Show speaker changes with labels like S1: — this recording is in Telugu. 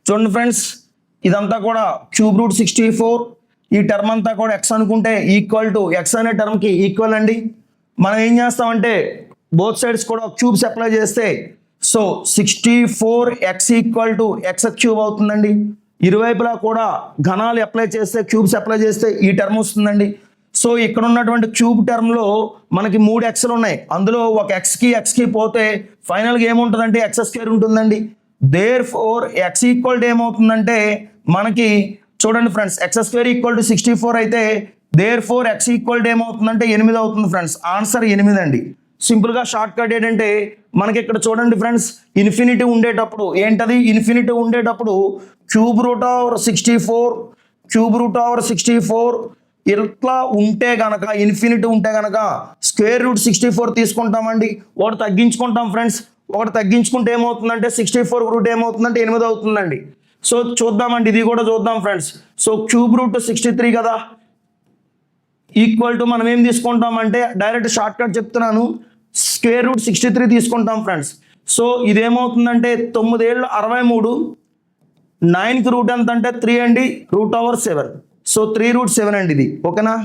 S1: చూడండి ఫ్రెండ్స్, ఇదంతా కూడా క్యూబ్ రూట్ 64. ఈ టర్మ్ అంతా కూడా ఎక్స్ అనుకుంటే ఈక్వల్ టు ఎక్స్ అనే టర్మ్కి ఈక్వల్ అండి. మనం ఏం చేస్తామంటే బోత్ సైడ్స్ కూడా క్యూబ్స్ అప్లై చేస్తే so 64x equal to X cube అవుతుందండి. ఇరువైపులా కూడా ఘనాలు అప్లై చేస్తే క్యూబ్స్ అప్లై చేస్తే ఈ టర్మ్ వస్తుందండి. సో ఇక్కడ ఉన్నటువంటి క్యూబ్ టర్మ్లో మనకి 3 ఎక్స్లు ఉన్నాయి. అందులో ఒక ఎక్స్కి పోతే ఫైనల్గా ఏముంటుందంటే ఎక్స్ స్క్వేర్ ఉంటుందండి. Therefore x equal to ఏమవుతుందంటే మనకి చూడండి friends, x square equal to 64 అయితే therefore x equal to ఏమవుతుందంటే 8 అవుతుంది ఫ్రెండ్స్. ఆన్సర్ 8 అండి. సింపుల్గా షార్ట్ కట్ ఏంటంటే మనకి ఇక్కడ చూడండి ఫ్రెండ్స్, ఇన్ఫినిటీ ఉండేటప్పుడు ఏంటది, ఇన్ఫినిటీ ఉండేటప్పుడు క్యూబ్ రూట్ ఓవర్ 64 ఇట్లా ఉంటే గనక, ఇన్ఫినిటీ ఉంటే గనక స్క్వేర్ రూట్ 64 తీసుకుంటామండి. ఒకటి తగ్గించుకుంటాం ఫ్రెండ్స్. ఒకటి తగ్గించుకుంటే ఏమవుతుందంటే 64 రూట్ ఏమవుతుందంటే 8 అవుతుందండి. సో చూద్దామండి, ఇది కూడా చూద్దాం ఫ్రెండ్స్. సో క్యూబ్ రూట్ 63 కదా, ఈక్వల్ టు మనం ఏం తీసుకుంటామంటే డైరెక్ట్ షార్ట్ కట్ చెప్తున్నాను, స్క్వేర్ రూట్ 63 తీసుకుంటాం ఫ్రెండ్స్. సో ఇదేమవుతుందంటే 9 ఏళ్ళు 63, 9కి రూట్ ఎంత అంటే 3 అండి, రూట్ ఓవర్ 7. సో 3 రూట్ 7 అండి ఇది, ఓకేనా.